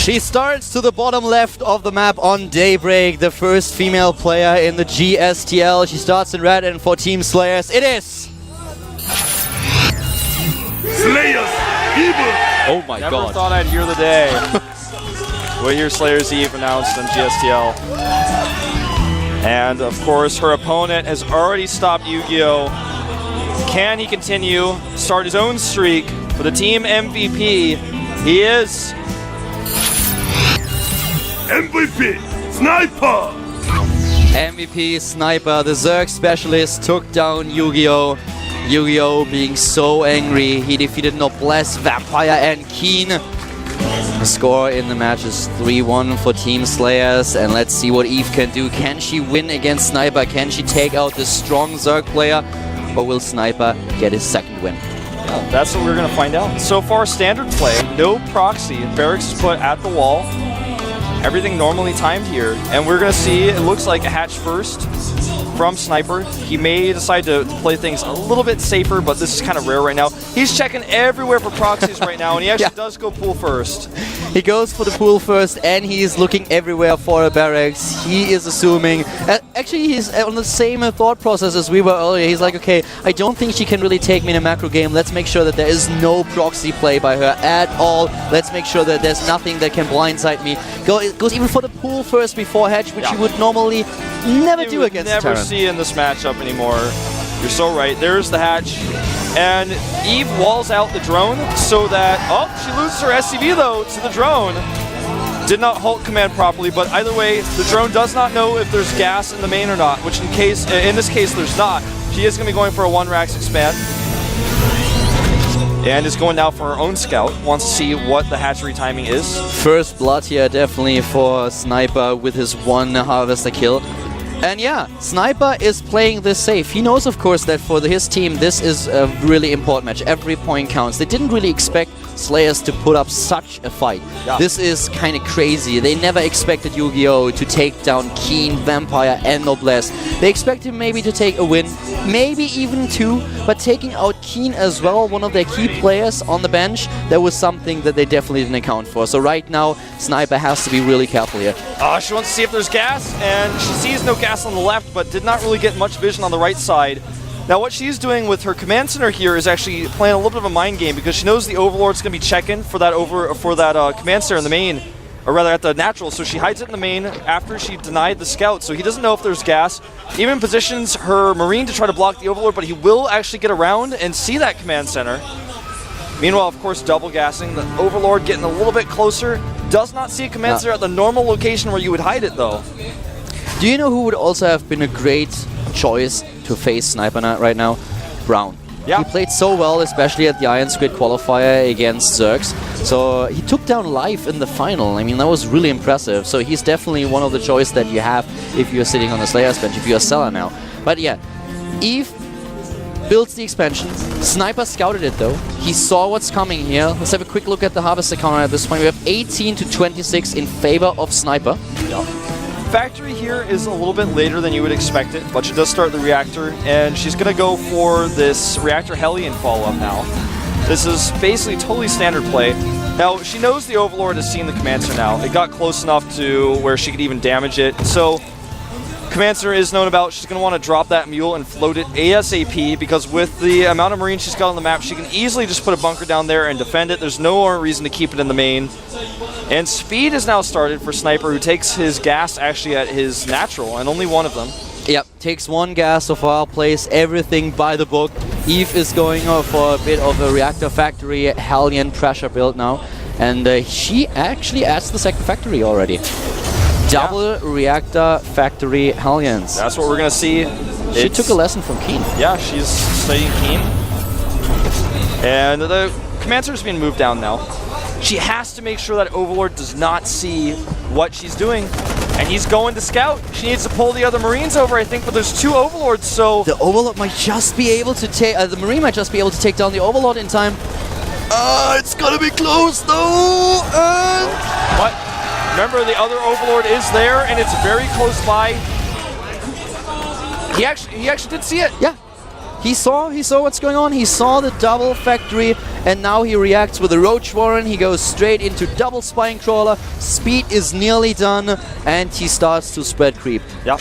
She starts to the bottom left of the map on Daybreak, the first female player in the GSTL. She starts in red, and for Team Slayers, it is... Slayers Evil! Oh my god. Never thought I'd hear the day. We'll hear Slayers Eve announced on GSTL. And of course, her opponent has already stopped Yu-Gi-Oh! Can he continue, start his own streak for the team MVP? He is... MVP Sniper! MVP Sniper, the Zerg specialist, took down Yu-Gi-Oh! Yu-Gi-Oh! Being so angry, he defeated Noblesse, Vampire and Keen. The score in the match is 3-1 for Team Slayers, and let's see what Eve can do. Can she win against Sniper? Can she take out this strong Zerg player? Or will Sniper get his second win? Yeah, that's what we're going to find out. So far, standard play, no proxy. Barracks is put at the wall. Everything normally timed here. And we're going to see, it looks like a hatch first from Sniper. He may decide to play things a little bit safer, but this is kind of rare right now. He's checking everywhere for proxies right now, and he actually does go pool first. He goes for the pool first, and he's looking everywhere for a barracks. He is assuming... actually, he's on the same thought process as we were earlier. He's like, okay, I don't think she can really take me in a macro game. Let's make sure that there is no proxy play by her at all. Let's make sure that there's nothing that can blindside me. Goes even for the pool first before hatch, which you would normally never do against Terran. Never see in this matchup anymore. You're so right. There's the hatch. And Eve walls out the drone so that... Oh, she loses her SCV, though, to the drone. Did not halt command properly, but either way, the drone does not know if there's gas in the main or not, which in this case, there's not. She is going to be going for a 1-Rax expand. And is going now for her own scout. Wants to see what the hatchery timing is. First blood here, definitely, for Sniper with his 1 harvester kill. And yeah, Sniper is playing this safe. He knows, of course, that for his team, this is a really important match. Every point counts. They didn't really expect Slayers to put up such a fight. Yeah. This is kind of crazy. They never expected Yu-Gi-Oh! To take down Keen, Vampire, and Noblesse. They expected maybe to take a win, maybe even 2, but taking out Keen as well, one of their key players on the bench, that was something that they definitely didn't account for. So right now, Sniper has to be really careful here. She wants to see if there's gas, and she sees no gas on the left, but did not really get much vision on the right side. Now what she's doing with her command center here is actually playing a little bit of a mind game, because she knows the Overlord's going to be checking for that command center in the main, or rather at the natural, so she hides it in the main after she denied the scout, so he doesn't know if there's gas. Even positions her Marine to try to block the Overlord, but he will actually get around and see that command center. Meanwhile, of course, double gassing, the Overlord getting a little bit closer, does not see a command center at the normal location where you would hide it though. Do you know who would also have been a great choice to face Sniper Knight right now? Brown. Yeah. He played so well, especially at the Iron Squid qualifier against Zergs. So he took down Life in the final. I mean, that was really impressive. So he's definitely one of the choices that you have if you're sitting on the Slayers bench, if you're a seller now. But yeah, Eve builds the expansion. Sniper scouted it though. He saw what's coming here. Let's have a quick look at the Harvester counter at this point. We have 18 to 26 in favor of Sniper. Yeah. Factory here is a little bit later than you would expect it, but she does start the reactor, and she's going to go for this reactor Hellion follow-up now. This is basically totally standard play. Now, she knows the Overlord has seen the command center now. It got close enough to where she could even damage it, so command center is known about. She's going to want to drop that mule and float it ASAP, because with the amount of Marines she's got on the map, she can easily just put a bunker down there and defend it. There's no reason to keep it in the main. And speed is now started for Sniper, who takes his gas actually at his natural, and only 1 of them. Yep, takes 1 gas so far, plays everything by the book. Eve is going for a bit of a reactor factory Hellion pressure build now, and she actually adds the second factory already. Double reactor factory Hellions. That's what we're going to see. She took a lesson from Keen. Yeah, she's studying Keen. And the command center's being moved down now. She has to make sure that Overlord does not see what she's doing. And he's going to scout. She needs to pull the other Marines over, I think, but there's 2 Overlords, so... The Overlord might just be able to take... the Marine might just be able to take down the Overlord in time. It's gonna be close, though! What? Remember, the other Overlord is there, and it's very close by. He actually did see it. Yeah. He saw what's going on. He saw the double factory, and now he reacts with a Roach Warren. He goes straight into double Spine Crawler. Speed is nearly done, and he starts to spread creep. Yep.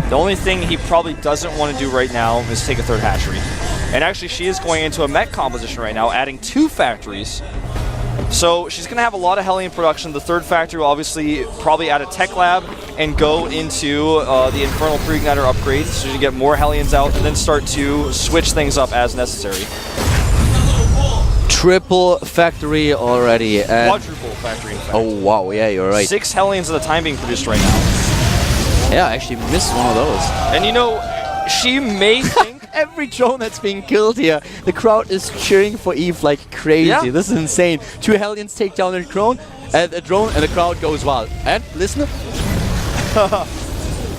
The only thing he probably doesn't want to do right now is take a third hatchery. And actually, she is going into a mech composition right now, adding 2 factories. So she's going to have a lot of Hellion production. The third factory will obviously probably add a tech lab and go into the Infernal Pre-Igniter upgrade, so you can get more Hellions out and then start to switch things up as necessary. Triple factory already. Quadruple factory, in fact. Oh, wow. Yeah, you're right. 6 Hellions at a time being produced right now. Yeah, I actually missed one of those. And you know, she may think... Every drone that's being killed here, the crowd is cheering for Eve like crazy. Yeah. This is insane. 2 Hellions take down a drone, and the crowd goes wild. And listen.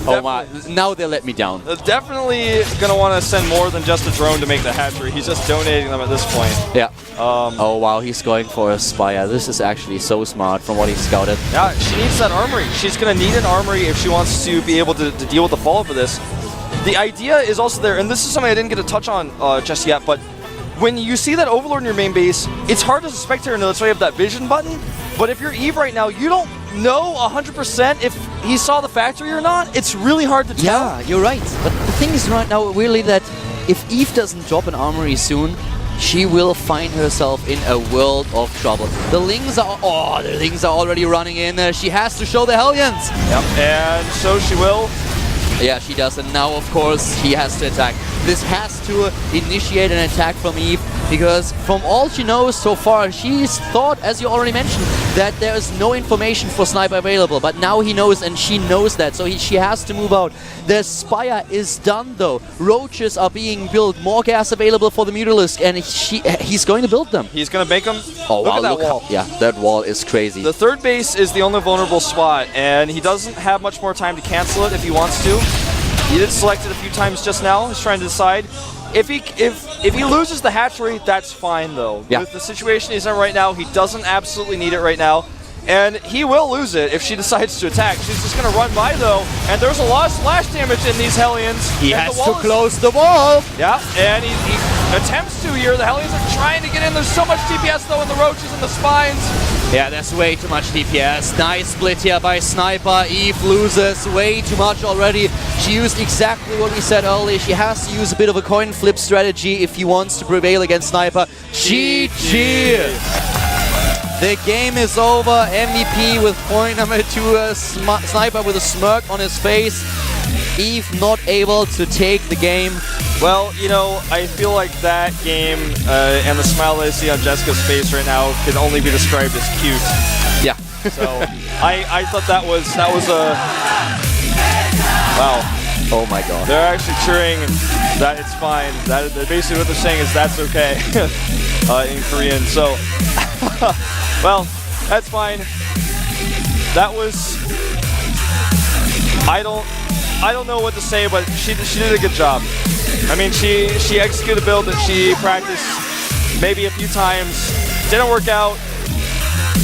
Oh my! Now they let me down. Definitely gonna want to send more than just a drone to make the hatchery. He's just donating them at this point. Yeah. Oh wow, he's going for a Spire. This is actually so smart from what he scouted. Yeah, she needs that armory. She's gonna need an armory if she wants to be able to deal with the follow-up of this. The idea is also there, and this is something I didn't get to touch on just yet, but when you see that Overlord in your main base, it's hard as a spectator to know that's why you have that vision button, but if you're Eve right now, you don't know 100% if he saw the factory or not. It's really hard to tell. Yeah, you're right. But the thing is right now really that if Eve doesn't drop an armory soon, she will find herself in a world of trouble. The Lings are already running in. She has to show the Hellions. Yep, and so she will. Yeah, she does, and now, of course, he has to attack. This has to initiate an attack from Eve, because from all she knows so far, she's thought, as you already mentioned, that there is no information for Sniper available, but now he knows, and she knows that, so she has to move out. The Spire is done, though. Roaches are being built, more gas available for the Mutalisk, and he's going to build them. He's going to make them. Oh, look wow, at that wall. Yeah, that wall is crazy. The third base is the only vulnerable spot, and he doesn't have much more time to cancel it if he wants to. He did select it a few times just now. He's trying to decide. If he loses the hatchery, that's fine, though. Yeah. With the situation he's in right now, he doesn't absolutely need it right now. And he will lose it if she decides to attack. She's just going to run by, though. And there's a lot of splash damage in these Hellions. He has to close the wall. Yeah, and he attempts to here. The Hellions are trying to get in. There's so much DPS, though, in the Roaches and the Spines. Yeah, that's way too much DPS. Nice split here by Sniper. Eve loses way too much already. She used exactly what we said earlier. She has to use a bit of a coin flip strategy if he wants to prevail against Sniper. GG! The game is over. MVP with point number 2. Sniper with a smirk on his face. Eve not able to take the game. Well, you know, I feel like that game and the smile that I see on Jessica's face right now can only be described as cute. Yeah. So I thought that was a wow. Oh my god. They're actually cheering that it's fine. That basically what they're saying is that's okay in Korean. So well, that's fine. That was I don't know what to say, but she did a good job. I mean, she executed a build that she practiced maybe a few times. Didn't work out.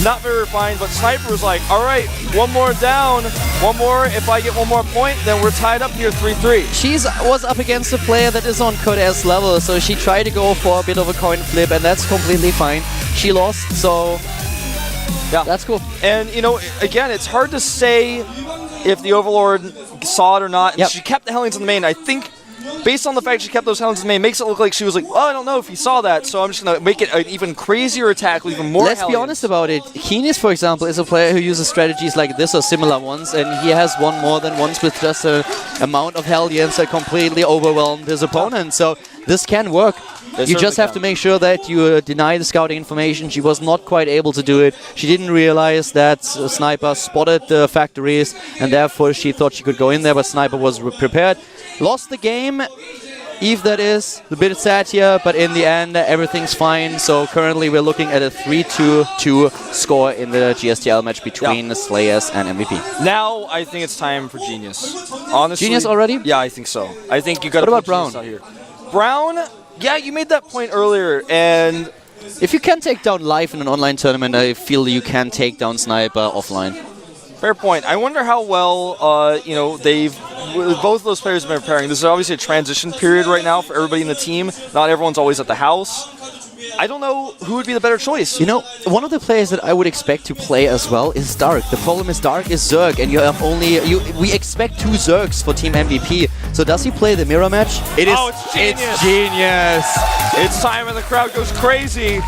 Not very refined, but Sniper was like, all right, one more down. One more. If I get one more point, then we're tied up here 3-3. She was up against a player that is on Code S level, so she tried to go for a bit of a coin flip, and that's completely fine. She lost, so yeah, that's cool. And, you know, again, it's hard to say if the Overlord saw it or not. And she kept the Hellions in the main. I think, based on the fact she kept those Hellions in the main, makes it look like she was like, oh, I don't know if he saw that, so I'm just going to make it an even crazier attack with even more Let's be honest about it. Keenis, for example, is a player who uses strategies like this or similar ones, and he has won more than once with just an amount of Hellions that completely overwhelmed his opponent. So this can work. You just have to make sure that you deny the scouting information. She was not quite able to do it. She didn't realize that Sniper spotted the factories, and therefore she thought she could go in there, but Sniper was prepared. Lost the game. Eve, that is. A bit sad here, but in the end, everything's fine. So currently we're looking at a 3-2-2 score in the GSTL match between the Slayers and MVP. Now I think it's time for Genius. Honestly, Genius already? Yeah, I think so. I think you got to put put Genius out here. Brown, yeah, you made that point earlier, and if you can take down live in an online tournament, I feel you can take down Sniper offline. Fair point. I wonder how well, you know, both of those players have been preparing. This is obviously a transition period right now for everybody in the team. Not everyone's always at the house. I don't know who would be the better choice. You know, one of the players that I would expect to play as well is Dark. The problem is Dark is Zerg, and you have only we expect 2 Zergs for Team MVP. So does he play the mirror match? It is. Oh, it's genius! It's genius! It's time, and the crowd goes crazy.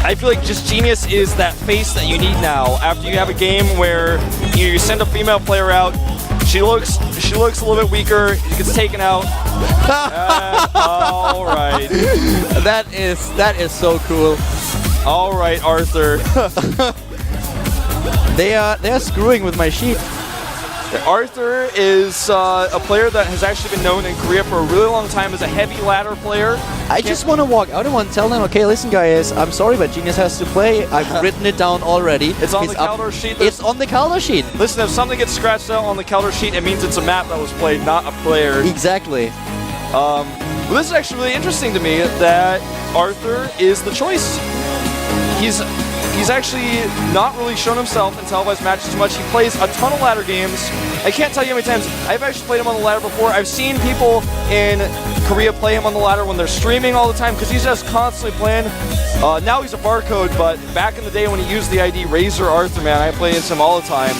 I feel like just Genius is that face that you need now. After you have a game where you send a female player out, she looks a little bit weaker, she gets taken out. All right. That is so cool. All right, Arthur. They're screwing with my sheet. Arthur is a player that has actually been known in Korea for a really long time as a heavy ladder player. I just want to walk out and want to tell them, okay, listen guys, I'm sorry, but Genius has to play. I've written it down already. It's on the counter sheet. It's on the counter sheet. Listen, if something gets scratched out on the counter sheet, it means it's a map that was played, not a player. Exactly. Well, this is actually really interesting to me that Arthur is the choice. He's actually not really shown himself in televised matches too much. He plays a ton of ladder games. I can't tell you how many times I've actually played him on the ladder before. I've seen people in Korea play him on the ladder when they're streaming all the time because he's just constantly playing. Now he's a barcode, but back in the day when he used the ID Razor Arthur, man, I play against him all the time.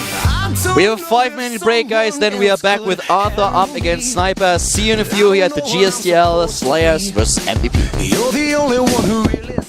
We have a 5-minute break, guys. Then we are back with Arthur up against Sniper. See you in a few here at the GSTL Slayers vs MVP. You're the only one who really